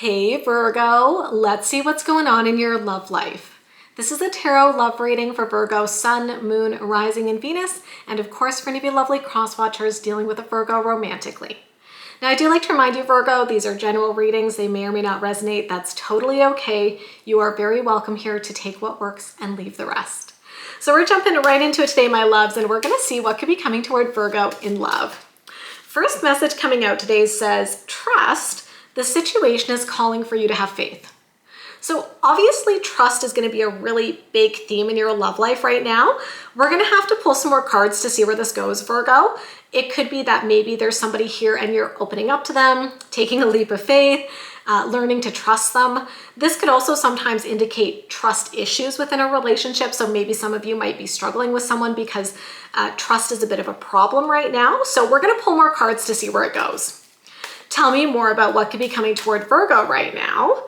Hey Virgo, let's see what's going on in your love life. This is a tarot love reading for Virgo Sun, Moon, Rising, and Venus, and of course for any of you lovely cross-watchers dealing with a Virgo romantically. Now I do like to remind you, Virgo, these are general readings. They may or may not resonate. That's totally okay. You are very welcome here to take what works and leave the rest. So we're jumping right into it today, my loves, and we're going to see what could be coming toward Virgo in love. First message coming out today says, trust. The situation is calling for you to have faith. So obviously trust is going to be a really big theme in your love life right now. We're going to have to pull some more cards to see where this goes, Virgo. It could be that maybe there's somebody here and you're opening up to them, taking a leap of faith, learning to trust them. This could also sometimes indicate trust issues within a relationship. So maybe some of you might be struggling with someone because trust is a bit of a problem right now. So we're going to pull more cards to see where it goes. Tell me more about what could be coming toward Virgo right now.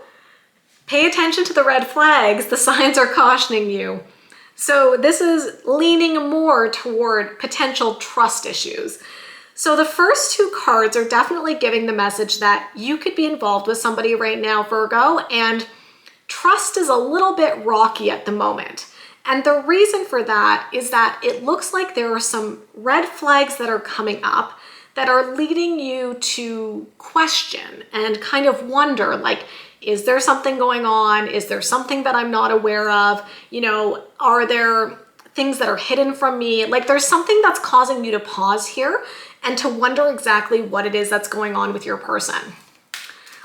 Pay attention to the red flags. The signs are cautioning you. So this is leaning more toward potential trust issues. So the first two cards are definitely giving the message that you could be involved with somebody right now, Virgo, and trust is a little bit rocky at the moment. And the reason for that is that it looks like there are some red flags that are coming up that are leading you to question and kind of wonder, like, is there something going on? Is there something that I'm not aware of? You know, are there things that are hidden from me? Like there's something that's causing you to pause here and to wonder exactly what it is that's going on with your person.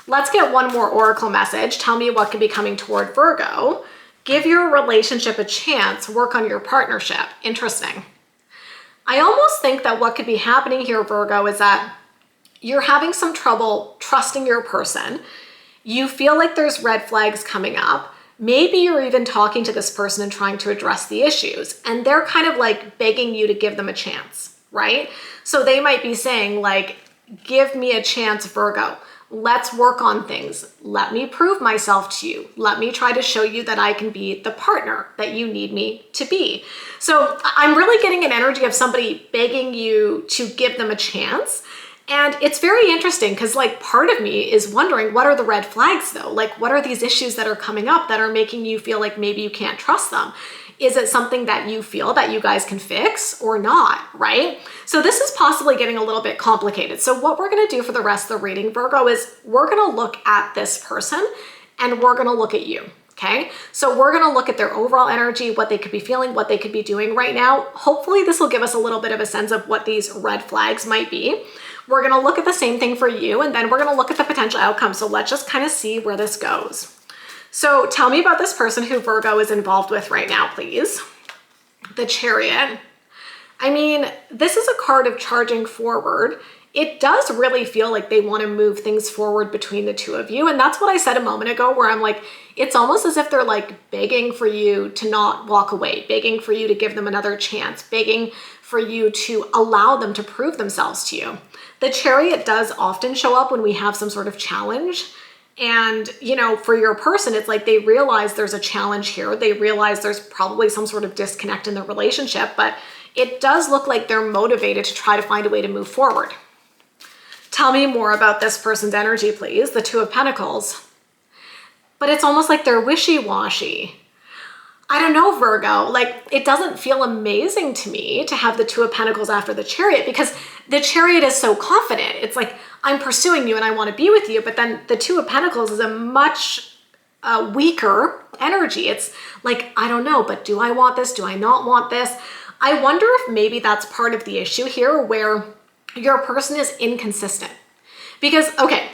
Let's get one more oracle message. Tell me what could be coming toward Virgo. Give your relationship a chance. Work on your partnership. Interesting. I almost think that what could be happening here, Virgo, is that you're having some trouble trusting your person. You feel like there's red flags coming up. Maybe you're even talking to this person and trying to address the issues, and they're kind of like begging you to give them a chance, right? So they might be saying like, give me a chance, Virgo. Let's work on things. Let me prove myself to you. Let me try to show you that I can be the partner that you need me to be. So I'm really getting an energy of somebody begging you to give them a chance. And it's very interesting because like part of me is wondering, what are the red flags though? Like what are these issues that are coming up that are making you feel like maybe you can't trust them? Is it something that you feel that you guys can fix or not, right? So this is possibly getting a little bit complicated. So what we're going to do for the rest of the reading, Virgo, is we're going to look at this person and we're going to look at you, okay? So we're going to look at their overall energy, what they could be feeling, what they could be doing right now. Hopefully this will give us a little bit of a sense of what these red flags might be. We're going to look at the same thing for you, and then we're going to look at the potential outcome. So let's just kind of see where this goes. So tell me about this person who Virgo is involved with right now, please. The Chariot. I mean, this is a card of charging forward. It does really feel like they want to move things forward between the two of you. And that's what I said a moment ago, where I'm like, it's almost as if they're like begging for you to not walk away, begging for you to give them another chance, begging for you to allow them to prove themselves to you. The Chariot does often show up when we have some sort of challenge. And, you know, for your person, it's like they realize there's a challenge here. They realize there's probably some sort of disconnect in the relationship, but it does look like they're motivated to try to find a way to move forward. Tell me more about this person's energy, please. The Two of Pentacles. But it's almost like they're wishy-washy. I don't know, Virgo, like it doesn't feel amazing to me to have the Two of Pentacles after the Chariot, because the Chariot is so confident. It's like, I'm pursuing you and I want to be with you. But then the Two of Pentacles is a much weaker energy. It's like, I don't know, but do I want this? Do I not want this? I wonder if maybe that's part of the issue here, where your person is inconsistent. Because, okay,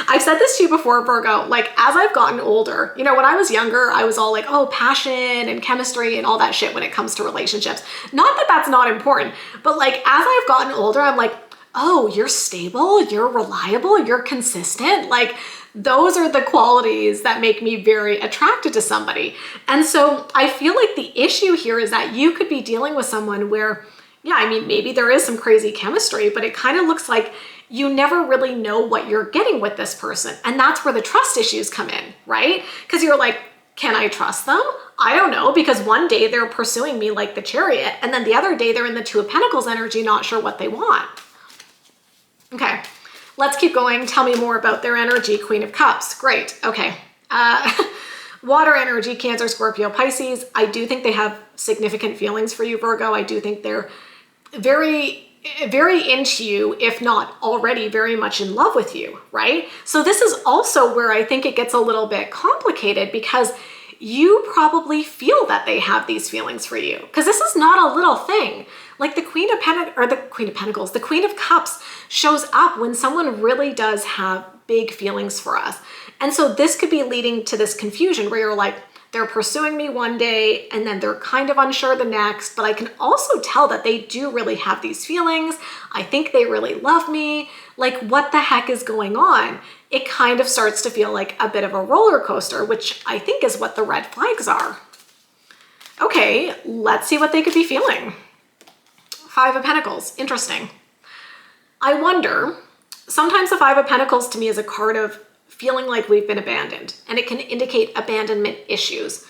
I've said this to you before, Virgo, like as I've gotten older, you know, when I was younger, I was all like, oh, passion and chemistry and all that shit when it comes to relationships. Not that that's not important, but like as I've gotten older, I'm like, oh, you're stable, you're reliable, you're consistent. Like those are the qualities that make me very attracted to somebody. And so I feel like the issue here is that you could be dealing with someone where, yeah, I mean, maybe there is some crazy chemistry, but it kind of looks like you never really know what you're getting with this person. And that's where the trust issues come in, right? Because you're like, can I trust them? I don't know, because one day they're pursuing me like the Chariot, and then the other day they're in the Two of Pentacles energy, not sure what they want. Okay, Let's keep going. Tell me more about their energy. Queen of Cups. Great. Okay. Water energy, Cancer, Scorpio, Pisces. I do think they have significant feelings for you, Virgo. I do think they're very into you, if not already very much in love with you, right? So this is also where I think it gets a little bit complicated, because you probably feel that they have these feelings for you, because this is not a little thing. Like the Queen of Pentacles, the Queen of Cups shows up when someone really does have big feelings for us. And so this could be leading to this confusion where you're like, they're pursuing me one day and then they're kind of unsure the next, but I can also tell that they do really have these feelings. I think they really love me. Like, what the heck is going on? It kind of starts to feel like a bit of a roller coaster, which I think is what the red flags are. Okay, let's see what they could be feeling. Five of Pentacles, interesting. I wonder, sometimes the Five of Pentacles to me is a card of feeling like we've been abandoned, and it can indicate abandonment issues.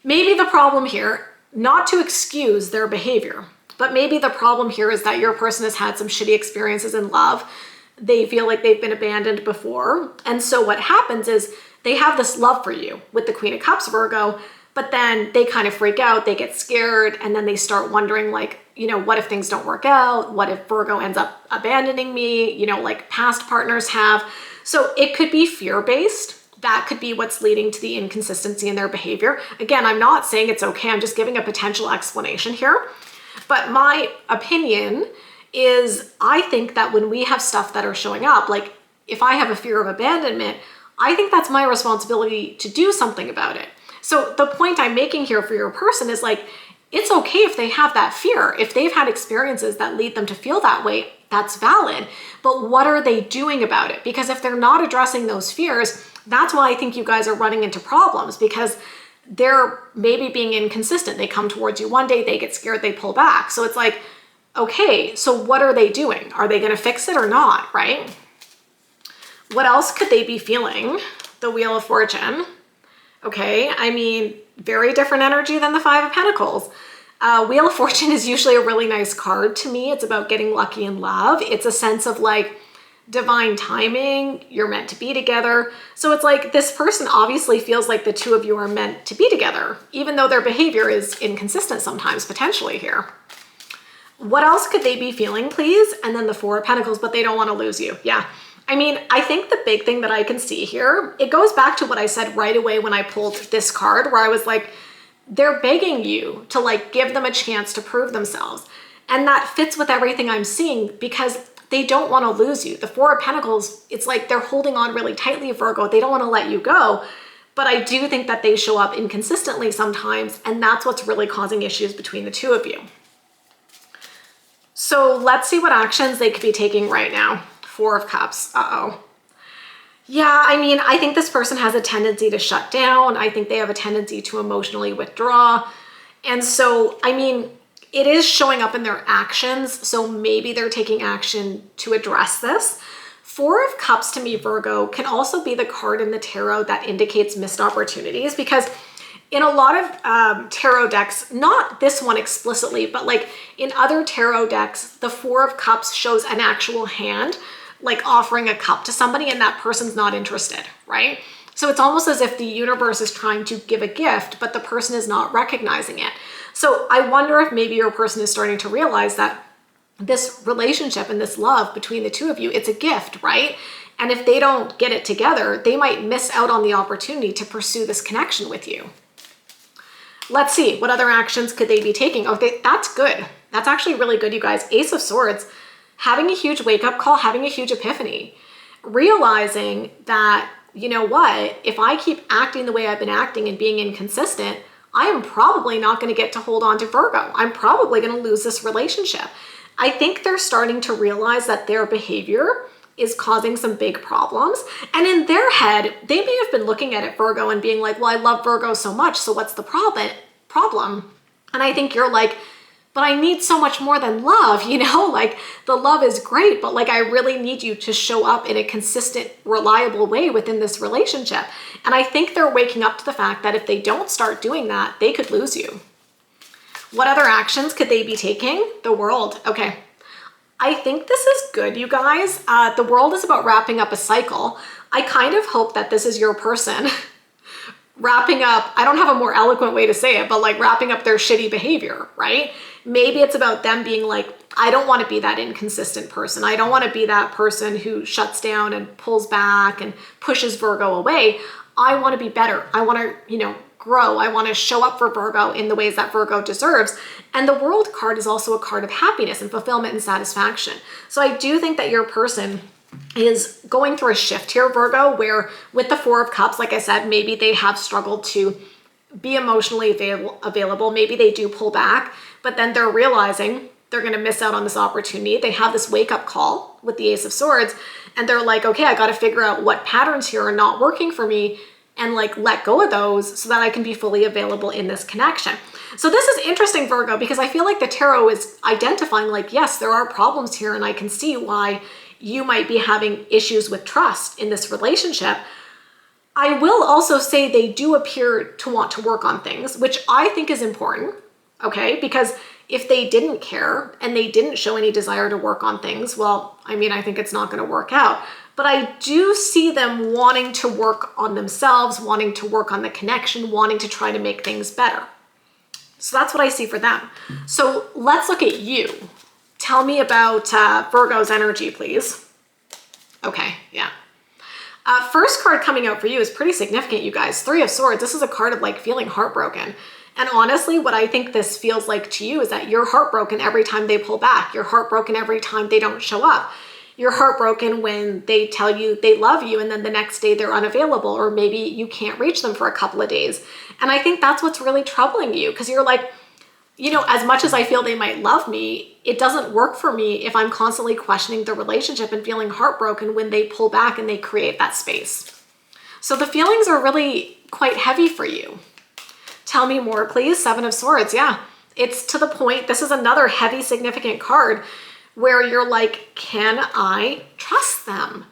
Maybe the problem here, not to excuse their behavior, but maybe the problem here is that your person has had some shitty experiences in love. They feel like they've been abandoned before. And so what happens is they have this love for you with the Queen of Cups, Virgo, but then they kind of freak out, they get scared, and then they start wondering like, what if things don't work out? What if Virgo ends up abandoning me? Like past partners have. So it could be fear-based. That could be what's leading to the inconsistency in their behavior. Again, I'm not saying it's okay. I'm just giving a potential explanation here. But my opinion is I think that when we have stuff that are showing up, like if I have a fear of abandonment, I think that's my responsibility to do something about it. So the point I'm making here for your person is like, it's okay if they have that fear. If they've had experiences that lead them to feel that way, that's valid. But what are they doing about it? Because if they're not addressing those fears, that's why I think you guys are running into problems, because they're maybe being inconsistent. They come towards you one day, they get scared, they pull back. So it's like, okay, so what are they doing? Are they going to fix it or not, right? What else could they be feeling? The Wheel of Fortune. Okay, I mean, very different energy than the Five of Pentacles. Wheel of Fortune is usually a really nice card to me. It's about getting lucky in love. It's a sense of like divine timing. You're meant to be together. So it's like this person obviously feels like the two of you are meant to be together, even though their behavior is inconsistent sometimes, potentially here. What else could they be feeling, please? And then the Four of Pentacles, but they don't want to lose you. Yeah. I mean, I think the big thing that I can see here, it goes back to what I said right away when I pulled this card, where I was like, they're begging you to like give them a chance to prove themselves. And that fits with everything I'm seeing because they don't want to lose you. The Four of Pentacles, it's like they're holding on really tightly, Virgo. They don't want to let you go. But I do think that they show up inconsistently sometimes, and that's what's really causing issues between the two of you. So let's see what actions they could be taking right now. Four of Cups. Uh-oh. Yeah, I mean, I think this person has a tendency to shut down. I think they have a tendency to emotionally withdraw. And so, I mean, it is showing up in their actions. So maybe they're taking action to address this. Four of Cups to me, Virgo, can also be the card in the tarot that indicates missed opportunities, because in a lot of tarot decks, not this one explicitly, but like in other tarot decks, the Four of Cups shows an actual hand, like offering a cup to somebody, and that person's not interested, right? So it's almost as if the universe is trying to give a gift, but the person is not recognizing it. So I wonder if maybe your person is starting to realize that this relationship and this love between the two of you, it's a gift, right? And if they don't get it together, they might miss out on the opportunity to pursue this connection with you. Let's see, what other actions could they be taking? Okay, that's good. That's actually really good, you guys. Ace of Swords. Having a huge wake-up call, having a huge epiphany, realizing that, you know what, if I keep acting the way I've been acting and being inconsistent, I am probably not going to get to hold on to Virgo. I'm probably going to lose this relationship. I think they're starting to realize that their behavior is causing some big problems. And in their head, they may have been looking at it, Virgo, and being like, well, I love Virgo so much, so what's the problem? And I think you're like, but I need so much more than love, like the love is great, but like I really need you to show up in a consistent, reliable way within this relationship. And I think they're waking up to the fact that if they don't start doing that, they could lose you. What other actions could they be taking? The World. Okay. I think this is good, you guys. The world is about wrapping up a cycle. I kind of hope that this is your person wrapping up, I don't have a more eloquent way to say it, but like wrapping up their shitty behavior, right? Maybe it's about them being like, I don't want to be that inconsistent person. I don't want to be that person who shuts down and pulls back and pushes Virgo away. I want to be better. I want to, grow. I want to show up for Virgo in the ways that Virgo deserves. And the World card is also a card of happiness and fulfillment and satisfaction. So I do think that your person is going through a shift here, Virgo, where with the Four of Cups, like I said, maybe they have struggled to be emotionally available. Maybe they do pull back, but then they're realizing they're going to miss out on this opportunity. They have this wake up call with the Ace of Swords, and they're like, okay, I got to figure out what patterns here are not working for me and like let go of those so that I can be fully available in this connection. So this is interesting, Virgo, because I feel like the tarot is identifying like, yes, there are problems here, and I can see why you might be having issues with trust in this relationship. I will also say they do appear to want to work on things, which I think is important, okay? Because if they didn't care and they didn't show any desire to work on things, well, I mean, I think it's not going to work out. But I do see them wanting to work on themselves, wanting to work on the connection, wanting to try to make things better. So that's what I see for them. So let's look at you. Tell me about Virgo's energy, please. Okay, yeah. First card coming out for you is pretty significant, you guys. Three of Swords. This is a card of like feeling heartbroken. And honestly, what I think this feels like to you is that you're heartbroken every time they pull back. You're heartbroken every time they don't show up. You're heartbroken when they tell you they love you and then the next day they're unavailable, or maybe you can't reach them for a couple of days. And I think that's what's really troubling you, because you're like, as much as I feel they might love me, it doesn't work for me if I'm constantly questioning the relationship and feeling heartbroken when they pull back and they create that space. So the feelings are really quite heavy for you. Tell me more, please. Seven of Swords. Yeah, it's to the point. This is another heavy, significant card where you're like, can I trust them?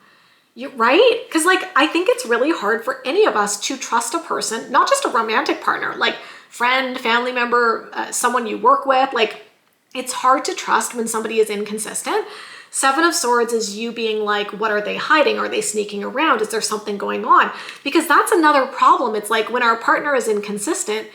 Right? Because like, I think it's really hard for any of us to trust a person, not just a romantic partner, like friend, family member, someone you work with. Like, it's hard to trust when somebody is inconsistent. Seven of Swords is you being like, what are they hiding? Are they sneaking around? Is there something going on? Because that's another problem. It's like when our partner is inconsistent,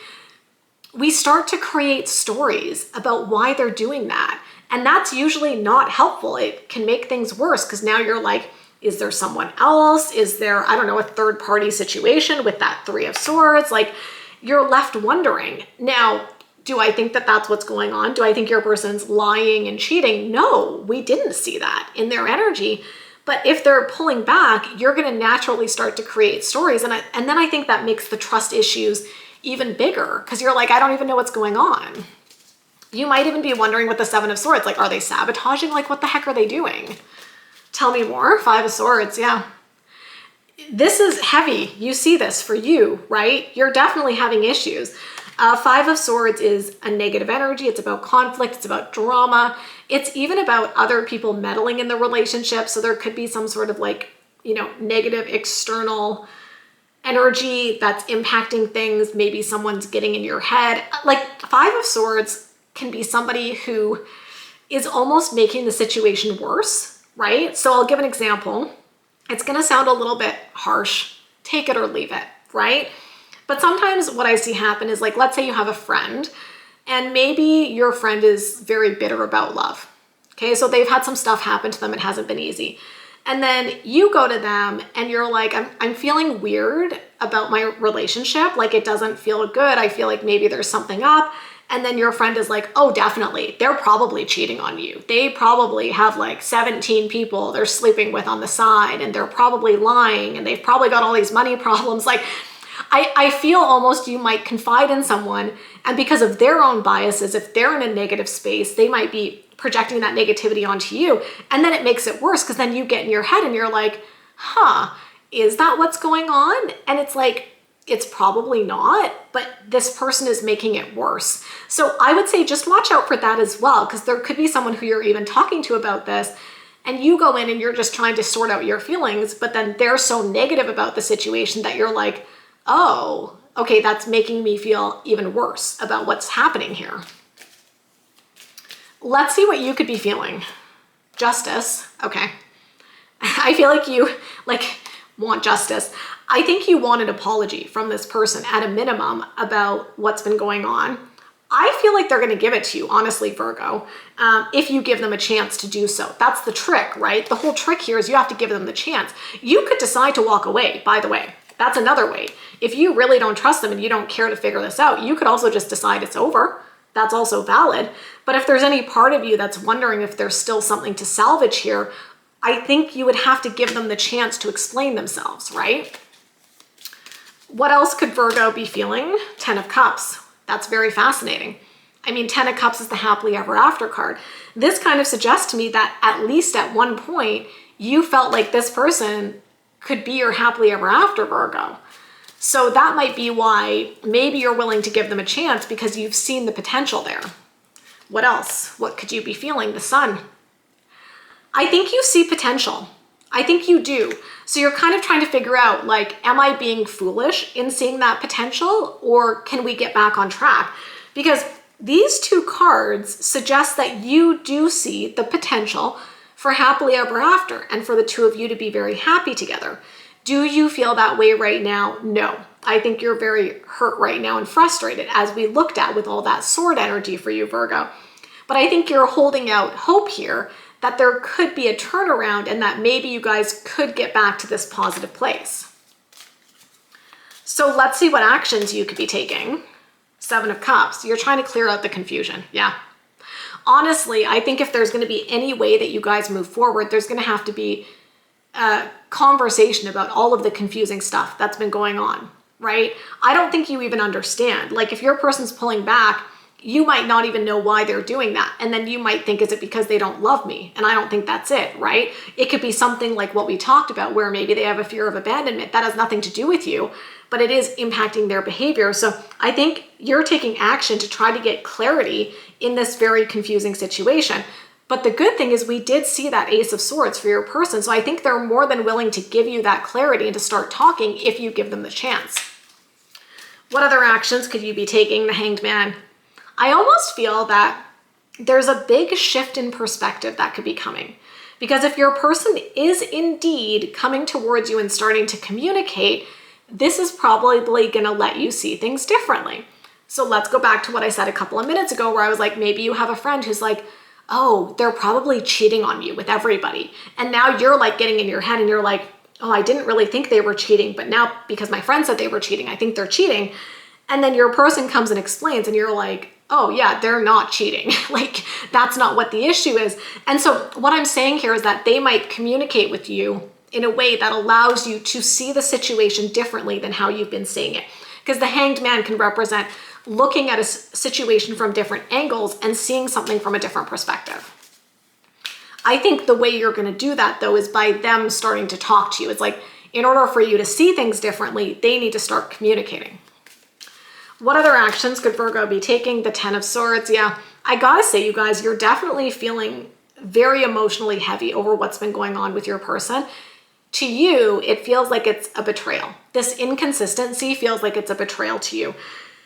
we start to create stories about why they're doing that. And that's usually not helpful. It can make things worse because now you're like, is there someone else? Is there, I don't know, a third party situation with that Three of Swords? Like, you're left wondering. Now, do I think that that's what's going on? Do I think your person's lying and cheating? No, we didn't see that in their energy. But if they're pulling back, you're going to naturally start to create stories. And then I think that makes the trust issues even bigger, because you're like, I don't even know what's going on. You might even be wondering with the Seven of Swords, like, are they sabotaging? Like, what the heck are they doing? Tell me more. Five of Swords. Yeah. This is heavy. You see this for you, right? You're definitely having issues. Five of Swords is a negative energy. It's about conflict. It's about drama. It's even about other people meddling in the relationship. So there could be some sort of like, negative external energy that's impacting things. Maybe someone's getting in your head. Like, Five of Swords can be somebody who is almost making the situation worse, right? So I'll give an example. It's going to sound a little bit harsh. Take it or leave it, right? But sometimes what I see happen is, like, let's say you have a friend and maybe your friend is very bitter about love. Okay, so they've had some stuff happen to them. It hasn't been easy. And then you go to them and you're like, I'm feeling weird about my relationship. Like, it doesn't feel good. I feel like maybe there's something up. And then your friend is like, oh, definitely. They're probably cheating on you. They probably have like 17 people they're sleeping with on the side, and they're probably lying, and they've probably got all these money problems. Like, I feel almost you might confide in someone, and because of their own biases, if they're in a negative space, they might be projecting that negativity onto you. And then it makes it worse, because then you get in your head and you're like, is that what's going on? And it's like, it's probably not, but this person is making it worse. So I would say just watch out for that as well, because there could be someone who you're even talking to about this, and you go in and you're just trying to sort out your feelings, but then they're so negative about the situation that you're like, oh, okay, that's making me feel even worse about what's happening here. Let's see what you could be feeling. justice. Okay. I feel like you want justice. I think you want an apology from this person at a minimum about what's been going on. I feel like they're going to give it to you, honestly, Virgo, if you give them a chance to do so. That's the trick, right? The whole trick here is you have to give them the chance. You could decide to walk away, by the way. That's another way. If you really don't trust them and you don't care to figure this out, you could also just decide it's over. That's also valid. But if there's any part of you that's wondering if there's still something to salvage here, I think you would have to give them the chance to explain themselves, right? What else could Virgo be feeling? 10 of Cups. That's very fascinating. I mean, 10 of Cups is the happily ever after card. This kind of suggests to me that at least at one point, you felt like this person could be your happily ever after, Virgo. So that might be why maybe you're willing to give them a chance because you've seen the potential there. What else? What could you be feeling? The Sun. I think you see potential. I think you do. So you're kind of trying to figure out, like, am I being foolish in seeing that potential, or can we get back on track? Because these two cards suggest that you do see the potential for happily ever after and for the two of you to be very happy together. Do you feel that way right now? No. I think you're very hurt right now and frustrated, as we looked at with all that sword energy for you, Virgo. But I think you're holding out hope here that there could be a turnaround and that maybe you guys could get back to this positive place. So let's see what actions you could be taking. 7 of Cups. You're trying to clear out the confusion. Yeah. Honestly, I think if there's going to be any way that you guys move forward, there's going to have to be a conversation about all of the confusing stuff that's been going on, right? I don't think you even understand. Like, if your person's pulling back, you might not even know why they're doing that. And then you might think, is it because they don't love me? And I don't think that's it, right? It could be something like what we talked about, where maybe they have a fear of abandonment. That has nothing to do with you, but it is impacting their behavior. So I think you're taking action to try to get clarity in this very confusing situation. But the good thing is we did see that Ace of Swords for your person. So I think they're more than willing to give you that clarity and to start talking if you give them the chance. What other actions could you be taking? The Hanged Man. I almost feel that there's a big shift in perspective that could be coming. Because if your person is indeed coming towards you and starting to communicate, this is probably going to let you see things differently. So let's go back to what I said a couple of minutes ago, where I was like, maybe you have a friend who's like, oh, they're probably cheating on you with everybody. And now you're like getting in your head and you're like, oh, I didn't really think they were cheating, but now because my friend said they were cheating, I think they're cheating. And then your person comes and explains and you're like, oh yeah, they're not cheating. Like, that's not what the issue is. And so what I'm saying here is that they might communicate with you in a way that allows you to see the situation differently than how you've been seeing it. Because the Hanged Man can represent looking at a situation from different angles and seeing something from a different perspective. I think the way you're going to do that, though, is by them starting to talk to you. It's like, in order for you to see things differently, they need to start communicating. What other actions could Virgo be taking? The 10 of Swords. Yeah, I gotta say, you guys, you're definitely feeling very emotionally heavy over what's been going on with your person. To you, it feels like it's a betrayal. This inconsistency feels like it's a betrayal to you.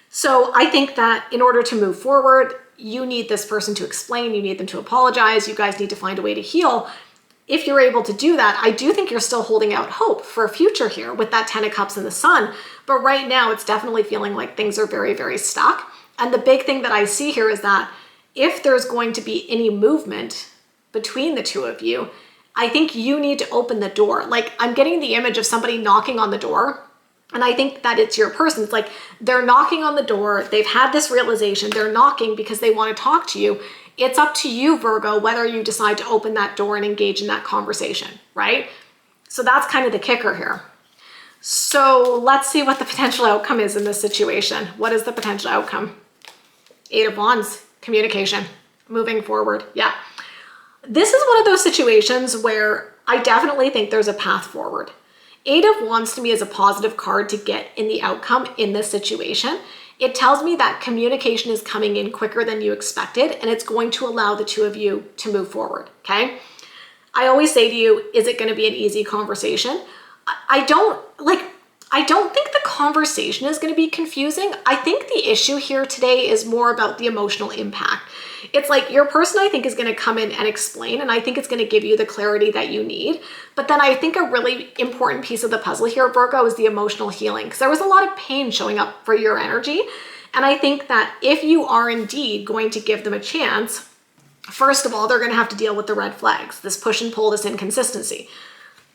So I think that in order to move forward, you need this person to explain, you need them to apologize, you guys need to find a way to heal. If you're able to do that, I do think you're still holding out hope for a future here with that 10 of Cups and the Sun. But right now, it's definitely feeling like things are very, very stuck. And the big thing that I see here is that if there's going to be any movement between the two of you, I think you need to open the door. Like, I'm getting the image of somebody knocking on the door. And I think that it's your person. It's like they're knocking on the door. They've had this realization. They're knocking because they want to talk to you. It's up to you, Virgo, whether you decide to open that door and engage in that conversation, right? So that's kind of the kicker here. So let's see what the potential outcome is in this situation. What is the potential outcome? 8 of Wands, communication, moving forward. Yeah. This is one of those situations where I definitely think there's a path forward. 8 of Wands to me is a positive card to get in the outcome in this situation. It tells me that communication is coming in quicker than you expected, and it's going to allow the two of you to move forward, okay? I always say to you, is it going to be an easy conversation? I don't think the conversation is going to be confusing. I think the issue here today is more about the emotional impact. It's like your person, I think, is going to come in and explain, and I think it's going to give you the clarity that you need. But then I think a really important piece of the puzzle here, Virgo, is the emotional healing, because there was a lot of pain showing up for your energy. And I think that if you are indeed going to give them a chance, first of all, they're going to have to deal with the red flags, this push and pull, this inconsistency.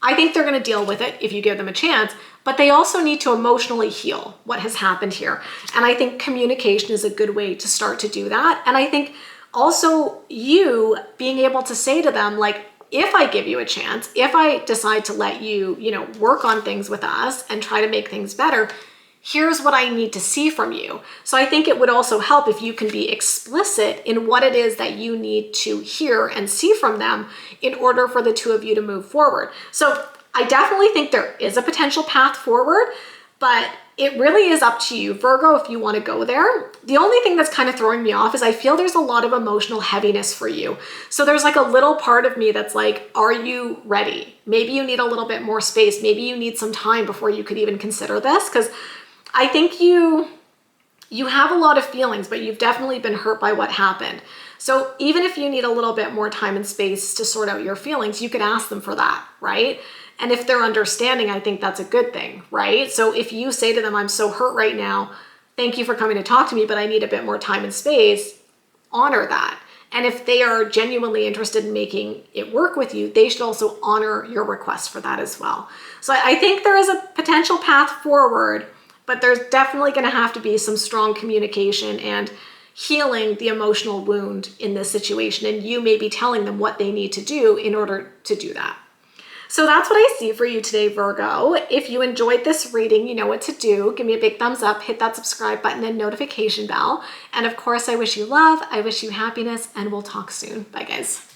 I think they're going to deal with it if you give them a chance, but they also need to emotionally heal what has happened here. And I think communication is a good way to start to do that. And I think also you being able to say to them, like, if I give you a chance, if I decide to let you, work on things with us and try to make things better, here's what I need to see from you. So I think it would also help if you can be explicit in what it is that you need to hear and see from them in order for the two of you to move forward. So I definitely think there is a potential path forward, but it really is up to you, Virgo, if you want to go there. The only thing that's kind of throwing me off is I feel there's a lot of emotional heaviness for you. So there's like a little part of me that's like, are you ready? Maybe you need a little bit more space. Maybe you need some time before you could even consider this, because I think you have a lot of feelings, but you've definitely been hurt by what happened. So even if you need a little bit more time and space to sort out your feelings, you could ask them for that, right? And if they're understanding, I think that's a good thing, right? So if you say to them, I'm so hurt right now, thank you for coming to talk to me, but I need a bit more time and space, honor that. And if they are genuinely interested in making it work with you, they should also honor your request for that as well. So I think there is a potential path forward, but there's definitely going to have to be some strong communication and healing the emotional wound in this situation. And you may be telling them what they need to do in order to do that. So that's what I see for you today, Virgo. If you enjoyed this reading, you know what to do. Give me a big thumbs up, hit that subscribe button and notification bell. And of course, I wish you love, I wish you happiness, and we'll talk soon. Bye, guys.